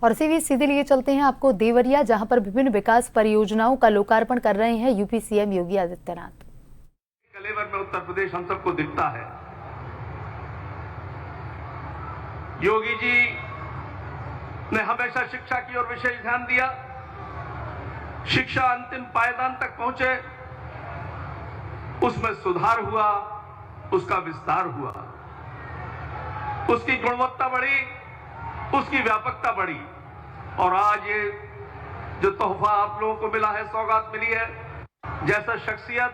और सीधे लिए चलते हैं आपको देवरिया, जहां पर विभिन्न विकास परियोजनाओं का लोकार्पण कर रहे हैं यूपी सीएम योगी आदित्यनाथ। कलेवर में उत्तर प्रदेश हम सबको दिखता है। योगी जी ने हमेशा शिक्षा की ओर विशेष ध्यान दिया। शिक्षा अंतिम पायदान तक पहुंचे, उसमें सुधार हुआ, उसका विस्तार हुआ, उसकी गुणवत्ता बढ़ी, उसकी व्यापकता बढ़ी। और आज ये जो तोहफा आप लोगों को मिला है, सौगात मिली है, जैसा शख्सियत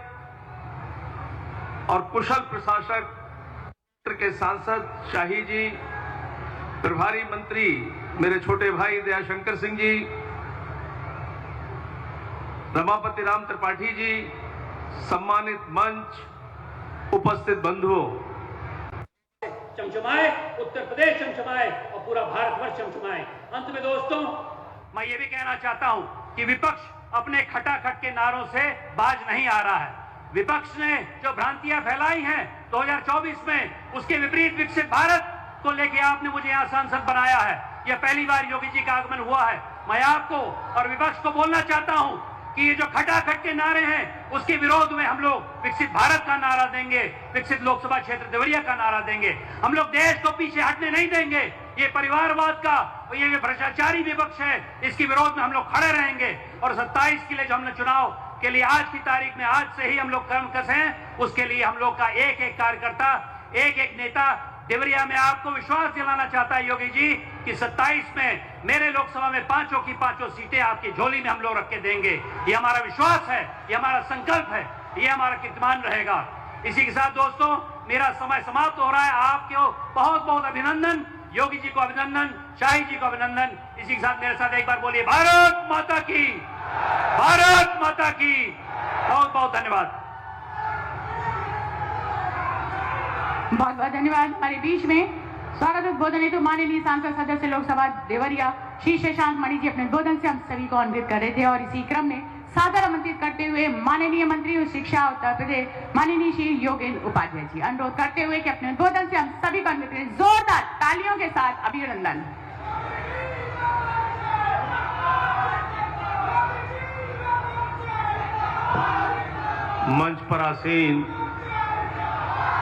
और कुशल प्रशासक के सांसद शाही जी, प्रभारी मंत्री मेरे छोटे भाई दयाशंकर सिंह जी, रमापति राम त्रिपाठी जी, सम्मानित मंच, उपस्थित बंधुओं, चमचमाए उत्तर प्रदेश, चमचमाए और पूरा भारतवर्ष चमचमाए। अंत में दोस्तों, मैं ये भी कहना चाहता हूं कि विपक्ष अपने खटाखट के नारों से बाज नहीं आ रहा है। विपक्ष ने जो भ्रांतियां फैलाई हैं 2024 में, उसके विपरीत विकसित भारत को लेके आपने मुझे यहाँ सांसद बनाया है। यह पहली बार योगी जी का आगमन हुआ है। मैं आपको और विपक्ष को बोलना चाहता हूं कि ये जो खटाखट के नारे हैं, उसके विरोध में हम लोग विकसित भारत का नारा देंगे, विकसित लोकसभा क्षेत्र देवरिया का नारा देंगे। हम लोग देश को पीछे हटने नहीं देंगे। ये परिवारवाद का और ये भ्रष्टाचारी विपक्ष है, इसके विरोध में हम लोग खड़े रहेंगे। और 27 के लिए जो हमने चुनाव के लिए आज की तारीख में आज से ही हम लोग कर्म कसे हैं, उसके लिए हम लोग का एक एक कार्यकर्ता, एक एक नेता देवरिया में आपको विश्वास दिलाना चाहता है योगी जी कि 27 में मेरे लोकसभा में 5 की 5 सीटें आपकी झोली में हम लोग रख के देंगे। ये हमारा विश्वास है, ये हमारा संकल्प है, ये हमारा कीर्तिमान रहेगा। इसी के साथ दोस्तों, मेरा समय समाप्त हो रहा है। आपको बहुत बहुत अभिनंदन, योगी जी को अभिनंदन, शाही जी को अभिनंदन। इसी के साथ मेरे साथ एक बार बोलिए भारत माता की, भारत माता की। बहुत बहुत धन्यवाद। बहुत बहुत धन्यवाद। हमारे बीच में स्वागत उद्बोधन हेतु माननीय सांसद सदस्य लोकसभा देवरिया श्री शशांक मणि जी अपने उद्बोधन से हम सभी को अन्वित कर रहे थे। और इसी क्रम में सादर आमंत्रित करते हुए माननीय मंत्री उच्च शिक्षा उत्तर प्रदेश माननीय श्री योगेंद्र उपाध्याय जी अनुरोध करते हुए कि अपने उद्बोधन से हम सभी को अन्वित करें। जोरदार तालियों के साथ अभिनंदन। मंच पर आसीन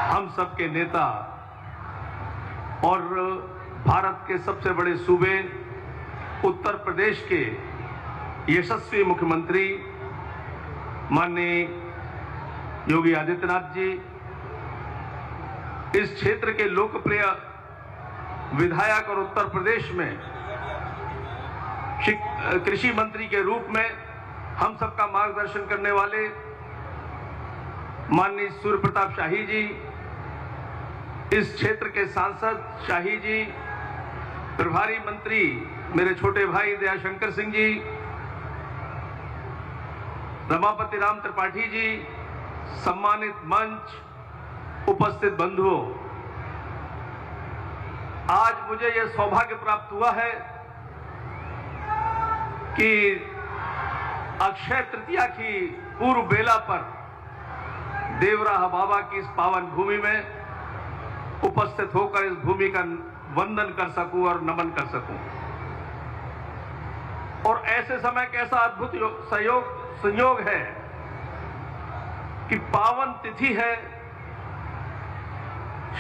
हम सबके नेता और भारत के सबसे बड़े सूबे उत्तर प्रदेश के यशस्वी मुख्यमंत्री माननीय योगी आदित्यनाथ जी, इस क्षेत्र के लोकप्रिय विधायक और उत्तर प्रदेश में कृषि मंत्री के रूप में हम सबका मार्गदर्शन करने वाले माननीय सूर्य प्रताप शाही जी, इस क्षेत्र के सांसद शाही जी, प्रभारी मंत्री मेरे छोटे भाई दयाशंकर सिंह जी, रमापति राम त्रिपाठी जी, सम्मानित मंच, उपस्थित बंधुओं, आज मुझे यह सौभाग्य प्राप्त हुआ है कि अक्षय तृतीया की पूर्व बेला पर देवराह बाबा की इस पावन भूमि में उपस्थित होकर इस भूमि का वंदन कर सकूं और नमन कर सकूं। और ऐसे समय कैसा अद्भुत संयोग है कि पावन तिथि है,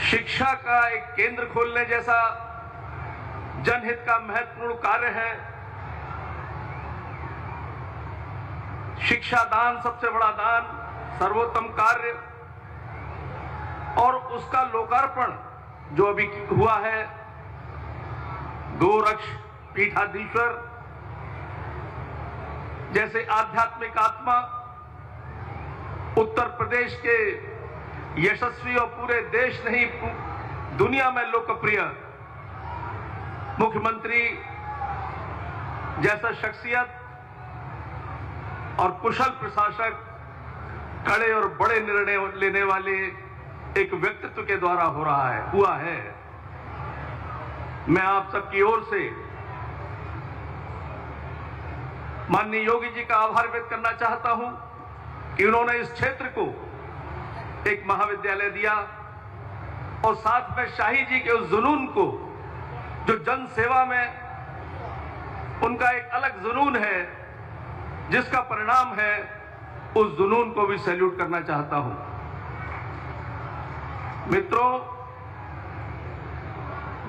शिक्षा का एक केंद्र खोलने जैसा जनहित का महत्वपूर्ण कार्य है। शिक्षा दान सबसे बड़ा दान, सर्वोत्तम कार्य, और उसका लोकार्पण जो अभी हुआ है, गोरक्ष पीठाधीश्वर जैसे आध्यात्मिक आत्मा, उत्तर प्रदेश के यशस्वी और पूरे देश नहीं दुनिया में लोकप्रिय मुख्यमंत्री जैसा शख्सियत और कुशल प्रशासक, कड़े और बड़े निर्णय लेने वाले एक व्यक्तित्व के द्वारा हुआ है। मैं आप सबकी ओर से माननीय योगी जी का आभार व्यक्त करना चाहता हूं कि उन्होंने इस क्षेत्र को एक महाविद्यालय दिया और साथ में शाही जी के उस जुनून को जो जन सेवा में उनका एक अलग जुनून है जिसका परिणाम है, उस जुनून को भी सैल्यूट करना चाहता हूं। मित्रों,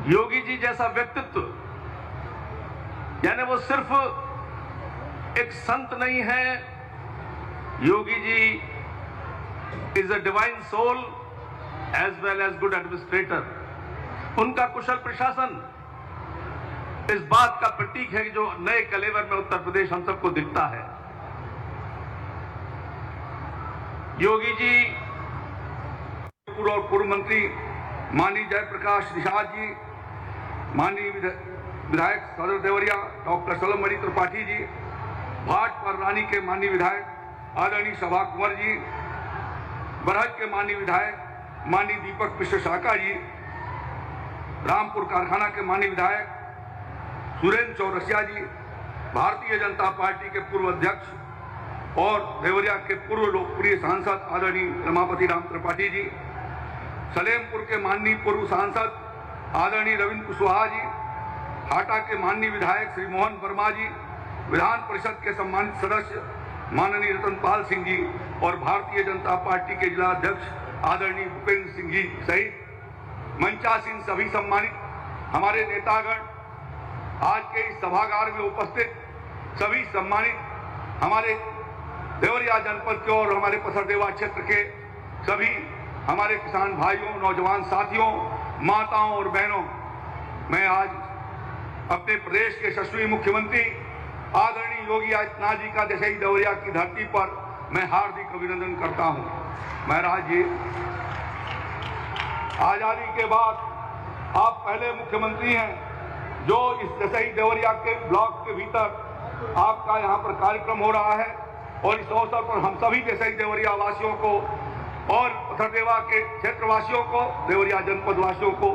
योगी जी जैसा व्यक्तित्व, यानी वो सिर्फ एक संत नहीं है, Yogi ji is a divine soul as well as good administrator. उनका कुशल प्रशासन इस बात का प्रतीक है कि जो नए कलेवर में उत्तर प्रदेश हम सबको दिखता है। योगी जी पूर्व और पूर्व मंत्री माननीय जयप्रकाश निषाद जी, माननीय विधायक सदर देवरिया डॉक्टर सलमणि त्रिपाठी जी, भाटपार रानी के माननीय विधायक आदरणीय सभा कुंवर जी, बरहज के माननीय विधायक माननीय दीपक मिश्र शाका जी, रामपुर कारखाना के माननीय विधायक सुरेंद्र चौरसिया जी, भारतीय जनता पार्टी के पूर्व अध्यक्ष और देवरिया के पूर्व लोकप्रिय सांसद आदरणीय रमापति राम त्रिपाठी जी, सलेमपुर के माननीय पूर्व सांसद आदरणीय रविंद्र कुशवाहा जी, हाटा के माननीय विधायक श्री मोहन वर्मा जी, विधान परिषद के सम्मानित सदस्य माननीय रतनपाल सिंह जी और भारतीय जनता पार्टी के जिला अध्यक्ष आदरणीय भूपेंद्र सिंह जी सहित मंचासीन सभी सम्मानित हमारे नेतागण, आज के इस सभागार में उपस्थित सभी सम्मानित हमारे देवरिया जनपद के और हमारे पसरदेवा क्षेत्र के सभी हमारे किसान भाइयों, नौजवान साथियों, माताओं और बहनों, मैं आज अपने प्रदेश के यशस्वी मुख्यमंत्री आदरणीय योगी आदित्यनाथ जी का जैसे ही देवरिया की धरती पर मैं हार्दिक अभिनंदन करता हूं। महाराज जी, आजादी के बाद आप पहले मुख्यमंत्री हैं जो इस जैसे ही देवरिया के ब्लॉक के भीतर आपका यहाँ पर कार्यक्रम हो रहा है, और इस अवसर पर हम सभी जैसे ही देवरिया वासियों को और पथरदेवा के क्षेत्रवासियों को, देवरिया जनपद वासियों को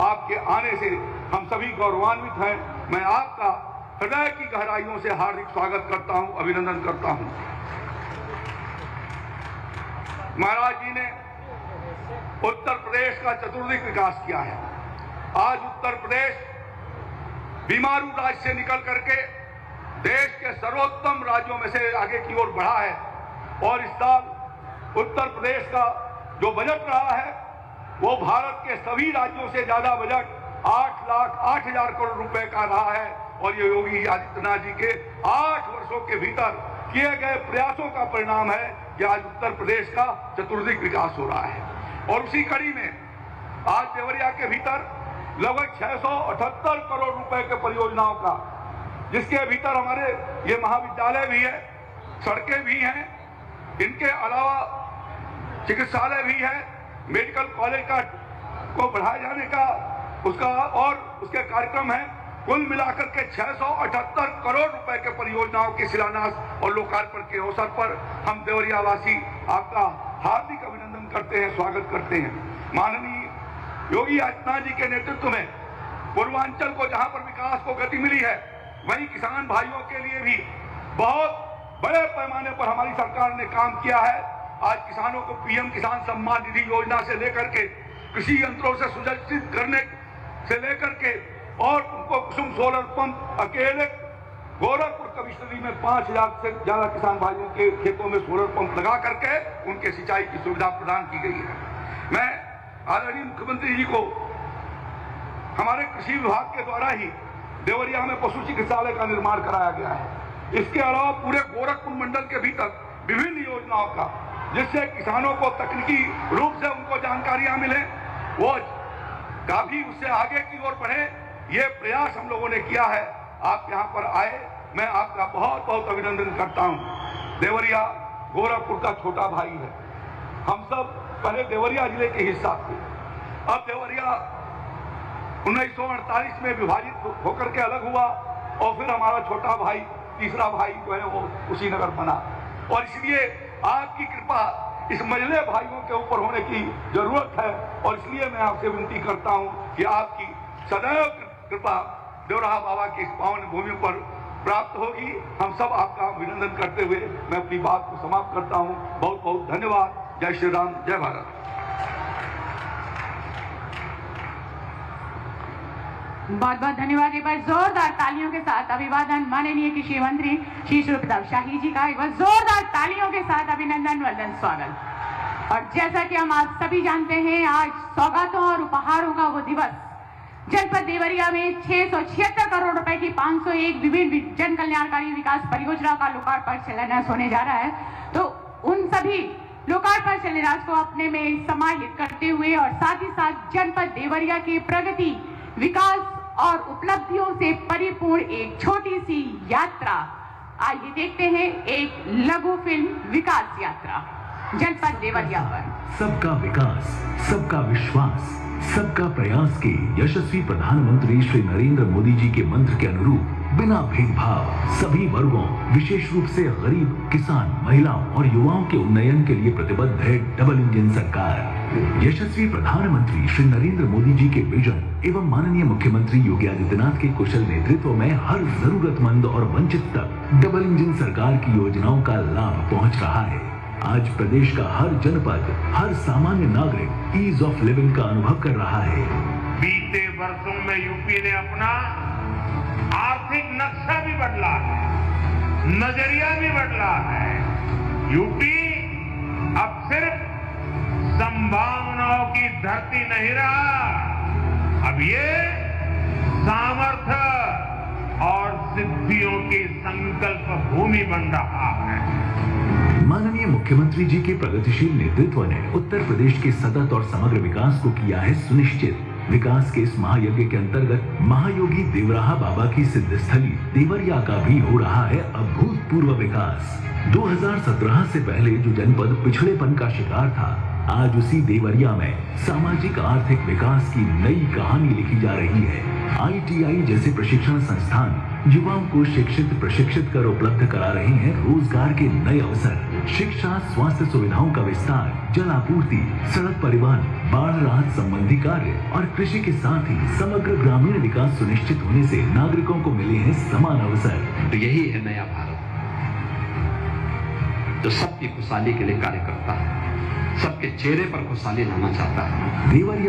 आपके आने से हम सभी गौरवान्वित हैं। मैं आपका हृदय की गहराइयों से हार्दिक स्वागत करता हूं, अभिनंदन करता हूं। महाराज जी ने उत्तर प्रदेश का चतुर्दिक विकास किया है। आज उत्तर प्रदेश बीमारू राज्य से निकल करके देश के सर्वोत्तम राज्यों में से आगे की ओर बढ़ा है, और इस साल उत्तर प्रदेश का जो बजट रहा है वो भारत के सभी राज्यों से ज्यादा बजट 8,08,000 करोड़ रुपए का रहा है, और ये योगी आदित्यनाथ जी के 8 वर्षों के भीतर किए गए प्रयासों का परिणाम है कि आज उत्तर प्रदेश का चतुर्दिक विकास हो रहा है। और उसी कड़ी में आज देवरिया के भीतर लगभग 678 करोड़ रुपए के परियोजनाओं का, जिसके भीतर हमारे ये महाविद्यालय भी है, सड़कें भी हैं, इनके अलावा चिकित्सालय भी है, मेडिकल कॉलेज का को बढ़ाए जाने का उसका और उसके कार्यक्रम है। कुल मिलाकर के 678 करोड़ रुपए के परियोजनाओं के शिलान्यास और लोकार्पण के अवसर पर हम देवरिया वासी आपका हार्दिक अभिनंदन करते हैं, स्वागत करते हैं। माननीय योगी आदित्यनाथ जी के नेतृत्व में पूर्वांचल को जहां पर विकास को गति मिली है, वहीं किसान भाइयों के लिए भी बहुत बड़े पैमाने पर हमारी सरकार ने काम किया है। आज किसानों को पीएम किसान सम्मान निधि योजना से लेकर के कृषि यंत्रों से सुसज्जित करने से लेकर के और उनको कुसुम सोलर पंप अकेले गोरखपुर कमिश्नरी में 5,000 से ज्यादा किसान भाइयों के खेतों में सोलर पंप लगा करके उनके सिंचाई की सुविधा प्रदान की गई है। मैं आदरणीय मुख्यमंत्री जी को हमारे कृषि विभाग के द्वारा ही देवरिया में पशु चिकित्सालय का निर्माण कराया गया है। इसके अलावा पूरे गोरखपुर मंडल के भीतर विभिन्न योजनाओं का, जिससे किसानों को तकनीकी रूप से उनको जानकारियां मिले, वो काफी उससे आगे की ओर बढ़े, ये प्रयास हम लोगों ने किया है। आप यहाँ पर आए, मैं आपका बहुत बहुत अभिनंदन करता हूँ। देवरिया गोरखपुर का छोटा भाई है। हम सब पहले देवरिया जिले के हिस्सा थे, अब देवरिया 1948 में विभाजित होकर के अलग हुआ, और फिर हमारा छोटा भाई, तीसरा भाई जो है वो कुशीनगर बना। और इसलिए आपकी कृपा इस मजले भाइयों के ऊपर होने की जरूरत है, और इसलिए मैं आपसे विनती करता हूं कि आपकी सदैव कृपा देवराहा बाबा की इस पावन भूमि पर प्राप्त होगी। हम सब आपका अभिनंदन करते हुए मैं अपनी बात को समाप्त करता हूं। बहुत बहुत धन्यवाद। जय श्री राम, जय भारत। बहुत बहुत धन्यवाद। एक बार जोरदार तालियों के साथ साथ अभिवादन माननीय कृषि मंत्री श्री सूर्यप्रताप शाही जी का एक बार जोरदार तालियों के साथ अभिनंदन वंदन स्वागत। और जैसा कि हम आज सभी जानते हैं, आज सौगातों और उपहारों का वो दिवस जनपद देवरिया में 676 करोड़ रुपए की 501 विभिन्न जन कल्याणकारी विकास परियोजना का लोकार्पण शिलान्यास होने जा रहा है। तो उन सभी लोकार्पण शिलान्यास को अपने में समाहित करते हुए और साथ ही साथ जनपद देवरिया की प्रगति, विकास और उपलब्धियों से परिपूर्ण एक छोटी सी यात्रा, आइए देखते हैं एक लघु फिल्म विकास यात्रा जनपद देवरिया पर। सबका विकास, सबका विश्वास, सबका प्रयास के यशस्वी प्रधानमंत्री श्री नरेंद्र मोदी जी के मंत्र के अनुरूप बिना भेदभाव सभी वर्गों, विशेष रूप से गरीब, किसान, महिलाओं और युवाओं के उन्नयन के लिए प्रतिबद्ध है डबल इंजन सरकार। यशस्वी प्रधानमंत्री श्री नरेंद्र मोदी जी के विजन एवं माननीय मुख्यमंत्री योगी आदित्यनाथ के कुशल नेतृत्व में हर जरूरतमंद और वंचित तक डबल इंजन सरकार की योजनाओं का लाभ पहुंच रहा है। आज प्रदेश का हर जनपद, हर सामान्य नागरिक ईज ऑफ लिविंग का अनुभव कर रहा है। बीते वर्षों में यूपी ने अपना आर्थिक नक्शा भी बदला है, नजरिया भी बदला है। यूपी अब सिर्फ संभावनाओं की धरती नहीं रहा, अब ये सामर्थ्य और सिद्धियों की संकल्प भूमि बन रहा है। माननीय मुख्यमंत्री जी के प्रगतिशील नेतृत्व ने उत्तर प्रदेश के सतत और समग्र विकास को किया है सुनिश्चित। विकास के इस महायज्ञ के अंतर्गत महायोगी देवराहा बाबा की सिद्ध स्थली देवरिया का भी हो रहा है अभूतपूर्व विकास। 2017 से पहले जो जनपद पिछड़ेपन का शिकार था, आज उसी देवरिया में सामाजिक आर्थिक विकास की नई कहानी लिखी जा रही है। ITI जैसे प्रशिक्षण संस्थान युवाओं को शिक्षित प्रशिक्षित कर उपलब्ध करा रहे हैं रोजगार के नए अवसर। शिक्षा, स्वास्थ्य सुविधाओं का विस्तार, जल आपूर्ति, सड़क परिवहन, बाढ़ राहत संबंधी कार्य और कृषि के साथ ही समग्र ग्रामीण विकास सुनिश्चित होने से नागरिकों को मिले हैं समान अवसर। तो यही है नया भारत, जो सबकी खुशहाली के लिए कार्य करता है, सबके चेहरे पर खुशहाली लाना चाहता है। देवरिया